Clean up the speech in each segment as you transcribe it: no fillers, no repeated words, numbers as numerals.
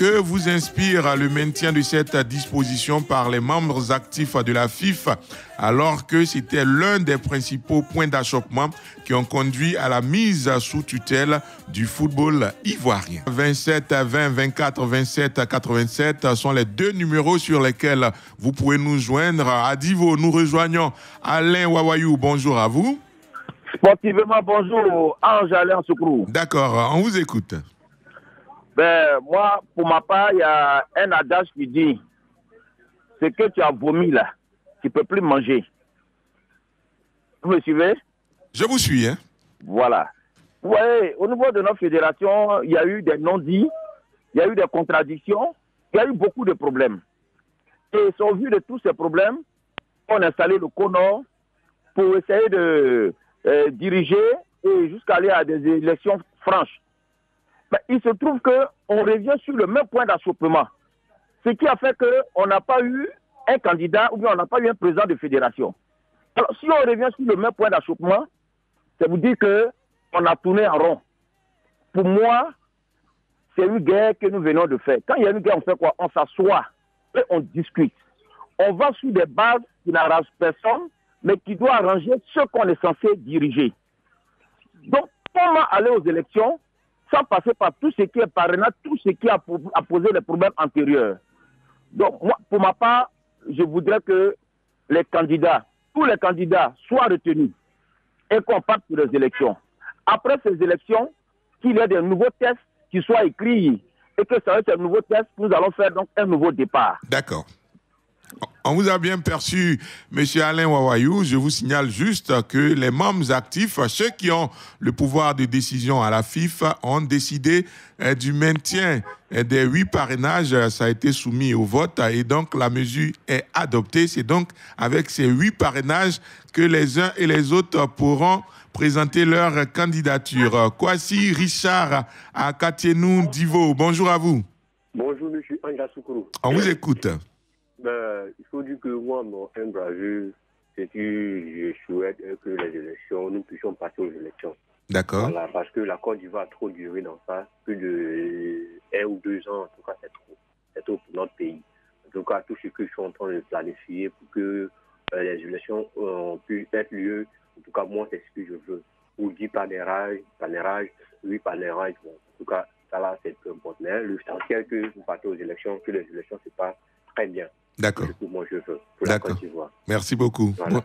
Que vous inspire le maintien de cette disposition par les membres actifs de la FIFA alors que c'était l'un des principaux points d'achoppement qui ont conduit à la mise sous tutelle du football ivoirien. 27 20 24 27 87 sont les deux numéros sur lesquels vous pouvez nous joindre. À Divo, nous rejoignons Alain Wawayou. Bonjour à vous. Sportivement, bonjour, Ange Alain Soukrou. D'accord, on vous écoute. Moi, pour ma part, il y a un adage qui dit ce que tu as vomi là, tu ne peux plus manger. Vous me suivez? Je vous suis, hein. Voilà. Vous voyez, au niveau de notre fédération, il y a eu des non-dits, il y a eu des contradictions, il y a eu beaucoup de problèmes. Et au vu de tous ces problèmes, on a installé le CONOR pour essayer de diriger et jusqu'à aller à des élections franches. Mais il se trouve qu'on revient sur le même point d'achoppement. Ce qui a fait qu'on n'a pas eu un candidat ou bien on n'a pas eu un président de fédération. Alors, si on revient sur le même point d'achoppement, ça vous dit qu'on a tourné en rond. Pour moi, c'est une guerre que nous venons de faire. Quand il y a une guerre, on fait quoi? On s'assoit et on discute. On va sur des bases qui n'arrangent personne, mais qui doivent arranger ce qu'on est censé diriger. Donc, comment aller aux élections sans passer par tout ce qui est parrainage, tout ce qui a posé les problèmes antérieurs? Donc, moi, pour ma part, je voudrais que les candidats, tous les candidats soient retenus et qu'on parte pour les élections. Après ces élections, qu'il y ait des nouveaux tests qui soient écrits et que ça va être un nouveau test, nous allons faire donc un nouveau départ. D'accord. On vous a bien perçu, M. Alain Wawayou. Je vous signale juste que les membres actifs, ceux qui ont le pouvoir de décision à la FIFA, ont décidé du maintien des 8 parrainages. Ça a été soumis au vote et donc la mesure est adoptée. C'est donc avec ces 8 parrainages que les uns et les autres pourront présenter leur candidature. Kwasi Richard à Katienou Divo. Bonjour à vous. Bonjour, M. Anja Soukrou. On vous écoute. Il faut dire que moi, mon humble avis, c'est que je souhaite que les élections, nous puissions passer aux élections. D'accord. Voilà, parce que la Côte d'Ivoire a trop duré dans ça. Plus de 1 ou 2 ans, en tout cas, c'est trop. C'est trop pour notre pays. En tout cas, tout ce que je suis en train de planifier pour que les élections puissent être lieu, en tout cas, moi, c'est ce que je veux. Ou 10 parrainages, 8 parrainages. Bon, en tout cas, ça là, c'est peu important. Mais l'essentiel que vous partez aux élections, que les élections se passent très bien. D'accord. C'est ce que moi je veux pour la Côte d'Ivoire. Merci beaucoup. Voilà,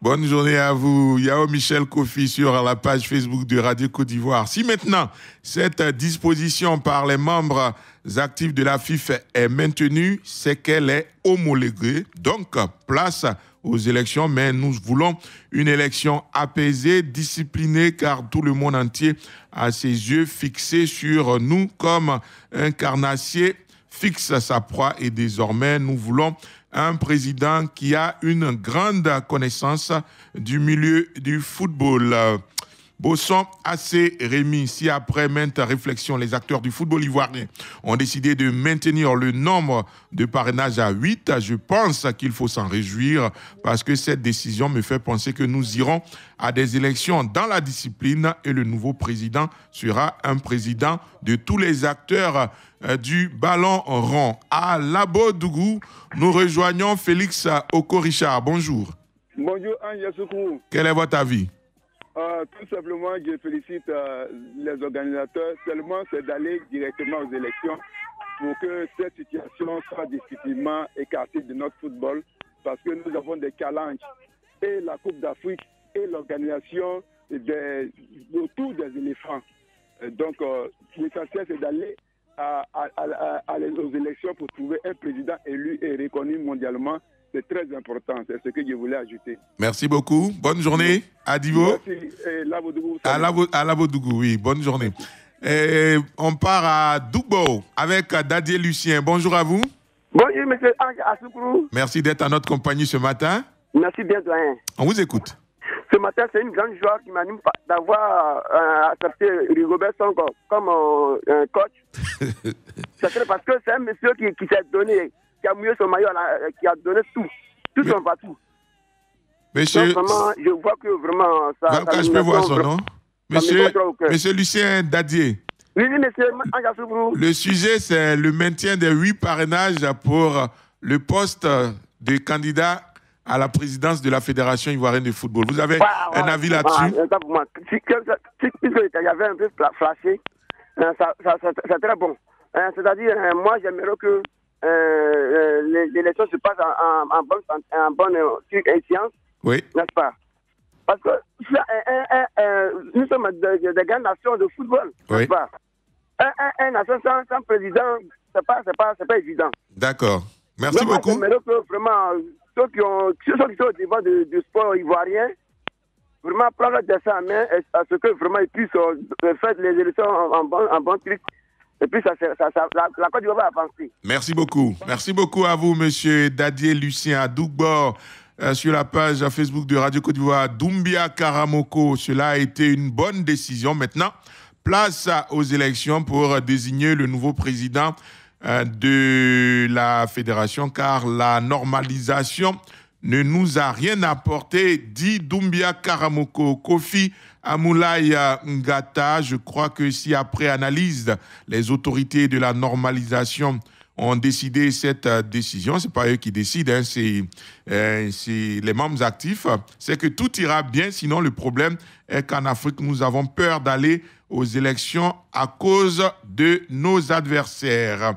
bonne journée à vous. Yao Michel Kofi sur la page Facebook de Radio Côte d'Ivoire. Si maintenant cette disposition par les membres actifs de la FIFA est maintenue, c'est qu'elle est homologuée. Donc, place aux élections, mais nous voulons une élection apaisée, disciplinée, car tout le monde entier a ses yeux fixés sur nous comme un carnassier fixe sa proie et désormais nous voulons un président qui a une grande connaissance du milieu du football. Bosson, AC, Rémi, si après maintes réflexions, les acteurs du football ivoirien ont décidé de maintenir le nombre de parrainages à 8, je pense qu'il faut s'en réjouir parce que cette décision me fait penser que nous irons à des élections dans la discipline et le nouveau président sera un président de tous les acteurs du ballon rond. À Labodougou, nous rejoignons Félix Okorichard. Bonjour. Bonjour, Ange Soukrou. Quel est votre avis? Tout simplement, je félicite les organisateurs. Seulement, c'est d'aller directement aux élections pour que cette situation soit définitivement écartée de notre football parce que nous avons des challenges et la Coupe d'Afrique et l'organisation autour des éléphants. Donc, l'essentiel, c'est d'aller aux élections pour trouver un président élu et reconnu mondialement. C'est très important, c'est ce que je voulais ajouter. Merci beaucoup. Bonne journée à Divo. Merci. Labodougou, à Labodougou, oui. Bonne journée. Et on part à Dougbo avec Dadier Lucien. Bonjour à vous. Bonjour, monsieur Ange Asoukrou. Merci d'être à notre compagnie ce matin. Merci bien, doyen. On vous écoute. Ce matin, c'est une grande joie qui m'anime d'avoir accepté Rigobert Sonko comme coach. C'est parce que c'est un monsieur qui s'est donné, qui a mouillé son maillot, qui a donné tout son partout. Monsieur, donc, vraiment, je vois que vraiment ça. Je peux voir son nom. Monsieur Lucien Dadier. Oui, monsieur Angasoubrou. Le sujet, c'est le maintien des 8 parrainages pour le poste de candidat à la présidence de la Fédération ivoirienne de football. Vous avez un avis là-dessus? Il y avait un peu flashé. C'est très bon. C'est-à-dire, moi, j'aimerais que l'élection se passe en bonne science, oui. N'est-ce pas? Parce que nous sommes des grandes nations de football, oui. N'est-ce pas? Un nation sans président, c'est pas évident. D'accord. Merci beaucoup. J'aimerais que vraiment, ceux qui sont au devant du sport ivoirien, vraiment prendre leur destin en main à ce que vraiment ils puissent faire les élections en bon truc. Et puis la Côte d'Ivoire va avancer. Merci beaucoup. Merci beaucoup à vous, monsieur Dadier Lucien Adougbo, sur la page Facebook de Radio Côte d'Ivoire. Doumbia Karamoko, cela a été une bonne décision. Maintenant, place aux élections pour désigner le nouveau président de la fédération, car la normalisation ne nous a rien apporté, dit Doumbia Karamoko. Kofi Amoulaya Ngata, je crois que si après analyse, les autorités de la normalisation ont décidé cette décision, ce n'est pas eux qui décident, hein, c'est les membres actifs, c'est que tout ira bien, sinon le problème est qu'en Afrique, nous avons peur d'aller aux élections à cause de nos adversaires.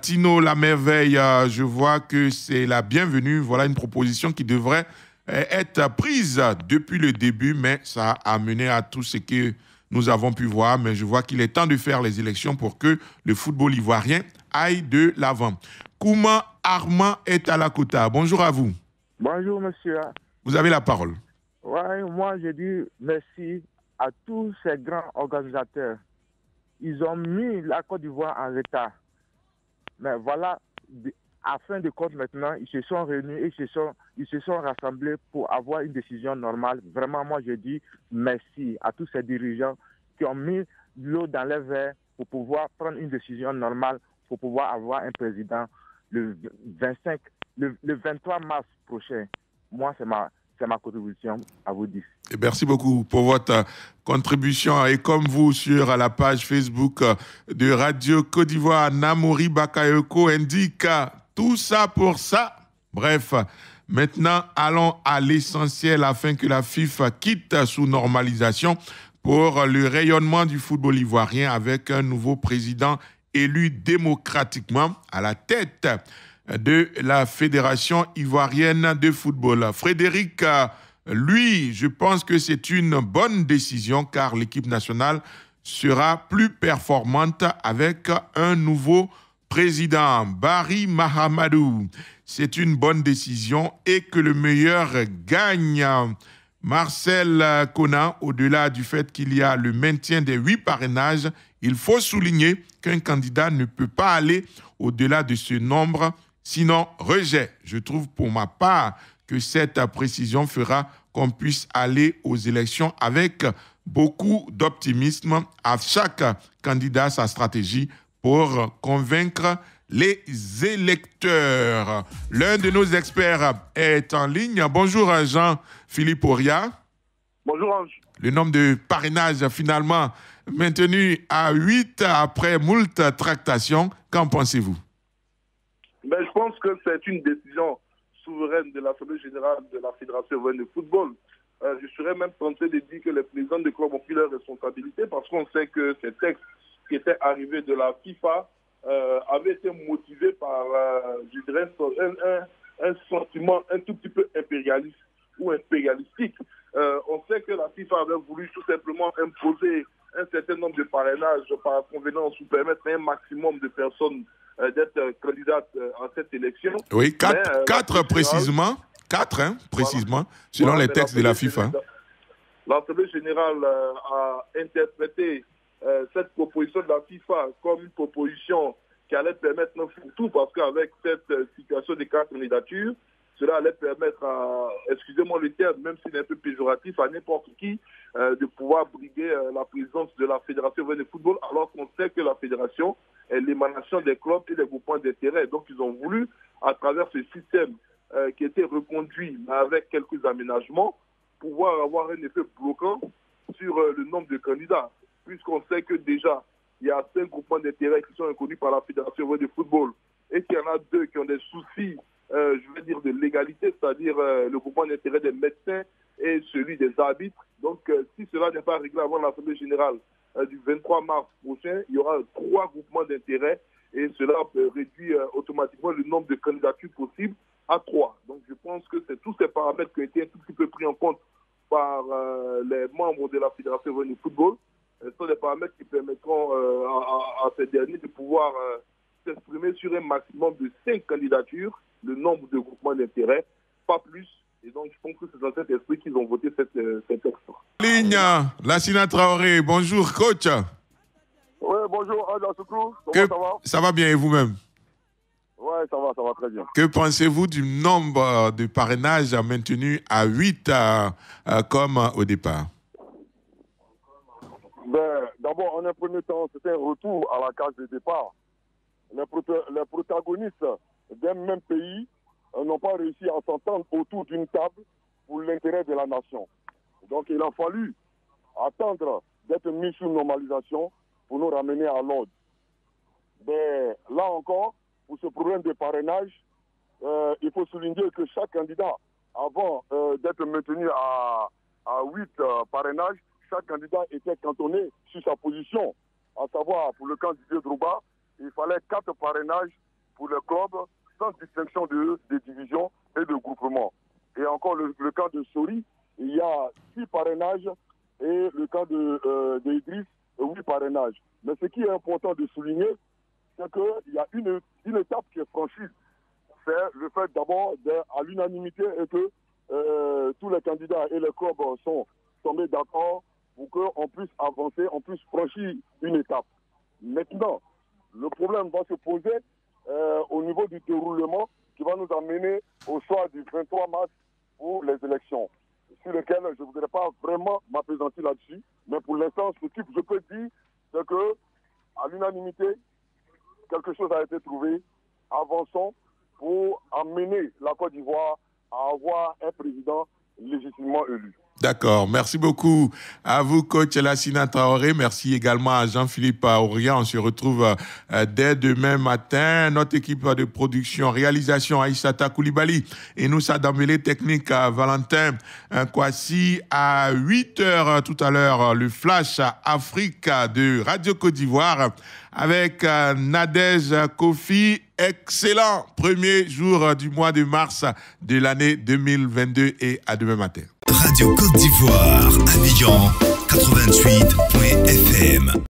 Tino La Merveille, je vois que c'est la bienvenue. Voilà une proposition qui devrait être prise depuis le début, mais ça a mené à tout ce que nous avons pu voir. Mais je vois qu'il est temps de faire les élections pour que le football ivoirien aille de l'avant. Kouma Armand est à la Kota. Bonjour à vous. Bonjour, monsieur. Vous avez la parole. Oui, moi, je dis merci à tous ces grands organisateurs. Ils ont mis la Côte d'Ivoire en retard. Mais voilà, à fin de compte maintenant, ils se sont réunis et ils se sont rassemblés pour avoir une décision normale. Vraiment, moi, je dis merci à tous ces dirigeants qui ont mis l'eau dans les verres pour pouvoir prendre une décision normale, pour pouvoir avoir un président le 23 mars prochain. Moi, c'est ma contribution à vous dire. Et merci beaucoup pour votre contribution. Et comme vous, sur la page Facebook de Radio Côte d'Ivoire, Namori Bakayoko indique tout ça pour ça. Bref, maintenant, allons à l'essentiel afin que la FIFA quitte sous normalisation pour le rayonnement du football ivoirien avec un nouveau président élu démocratiquement à la tête de la Fédération ivoirienne de football. Frédéric, lui, je pense que c'est une bonne décision car l'équipe nationale sera plus performante avec un nouveau président. Barry Mahamadou, c'est une bonne décision et que le meilleur gagne. Marcel Conan, au-delà du fait qu'il y a le maintien des 8 parrainages, il faut souligner qu'un candidat ne peut pas aller au-delà de ce nombre, sinon rejet. Je trouve pour ma part que cette précision fera qu'on puisse aller aux élections avec beaucoup d'optimisme. À chaque candidat sa stratégie pour convaincre les électeurs. L'un de nos experts est en ligne. Bonjour Jean-Philippe Auria. Bonjour Ange. Le nombre de parrainages finalement maintenu à 8 après moult tractations. Qu'en pensez-vous? Ben, je pense que c'est une décision souveraine de l'Assemblée générale de la Fédération ivoirienne de football. Je serais même tenté de dire que les présidents de clubs ont pris leurs responsabilités parce qu'on sait que ces textes qui étaient arrivés de la FIFA avaient été motivés par, je dirais, un sentiment un tout petit peu impérialiste ou impérialistique. On sait que la FIFA avait voulu tout simplement imposer un certain nombre de parrainages par convenance ou permettre à un maximum de personnes d'être candidates à cette élection. Oui, 4 précisément. 4, hein, précisément, voilà. Selon les textes de la FIFA. L'Assemblée générale a interprété cette proposition de la FIFA comme une proposition qui allait permettre un fourre-tout parce qu'avec cette situation des 4 candidatures, cela allait permettre à, excusez-moi le terme, même s'il est un peu péjoratif, à n'importe qui de pouvoir briguer la présidence de la Fédération de football, alors qu'on sait que la Fédération est l'émanation des clubs et des groupements d'intérêt. Donc ils ont voulu, à travers ce système qui était reconduit avec quelques aménagements, pouvoir avoir un effet bloquant sur le nombre de candidats, puisqu'on sait que déjà, il y a 5 groupements d'intérêt qui sont reconnus par la Fédération de football et qu'il y en a 2 qui ont des soucis, je vais dire, de légalité, c'est-à-dire le groupement d'intérêt des médecins et celui des arbitres. Donc, si cela n'est pas réglé avant l'Assemblée générale du 23 mars prochain, il y aura 3 groupements d'intérêt et cela réduit automatiquement le nombre de candidatures possibles à 3. Donc, je pense que c'est tous ces paramètres qui ont été un tout petit peu pris en compte par les membres de la Fédération de football. Ce sont des paramètres qui permettront à ces derniers de pouvoir s'exprimer sur un maximum de 5 candidatures, le nombre de groupements d'intérêt, pas plus. Et donc, je pense que c'est dans cet esprit qu'ils ont voté cet texte. Ligne, Lassina Traoré, bonjour coach. Oui, bonjour, Adja Soukrou. Comment ça va? Ça va bien et vous-même? Oui, ça va très bien. Que pensez-vous du nombre de parrainages maintenu à 8 comme au départ? D'abord, en un premier temps, c'était un retour à la case de départ. Les protagonistes d'un même pays n'ont pas réussi à s'entendre autour d'une table pour l'intérêt de la nation. Donc, il a fallu attendre d'être mis sous normalisation pour nous ramener à l'ordre. Mais là encore, pour ce problème de parrainage, il faut souligner que chaque candidat, avant d'être maintenu à 8 parrainages, chaque candidat était cantonné sur sa position. À savoir, pour le camp Didier Drogba, il fallait 4 parrainages pour le club, sans distinction de division et de groupement. Et encore, le camp de Sori, il y a 6 parrainages et le camp de Idriss, 8 parrainages. Mais ce qui est important de souligner, c'est qu'il y a une étape qui est franchie. C'est le fait d'abord à l'unanimité et que tous les candidats et les clubs sont tombés d'accord pour qu'on puisse avancer, on puisse franchir une étape. Maintenant, le problème va se poser au niveau du déroulement qui va nous amener au soir du 23 mars pour les élections, sur lesquelles je ne voudrais pas vraiment m'appesantir là-dessus, mais pour l'instant, ce que je peux dire, c'est que à l'unanimité, quelque chose a été trouvé. Avançons pour amener la Côte d'Ivoire à avoir un président légitimement élu. D'accord, merci beaucoup à vous, coach Lassina Traoré. Merci également à Jean-Philippe Aurian. On se retrouve dès demain matin. Notre équipe de production, réalisation, Aïssata Koulibaly et nous, ça Dambélé, technique Valentin Kwasi. À 8h tout à l'heure, le Flash Afrique de Radio Côte d'Ivoire avec Nadège Kofi. Excellent premier jour du mois de mars de l'année 2022 et à demain matin. Radio Côte d'Ivoire, Abidjan 88.fm.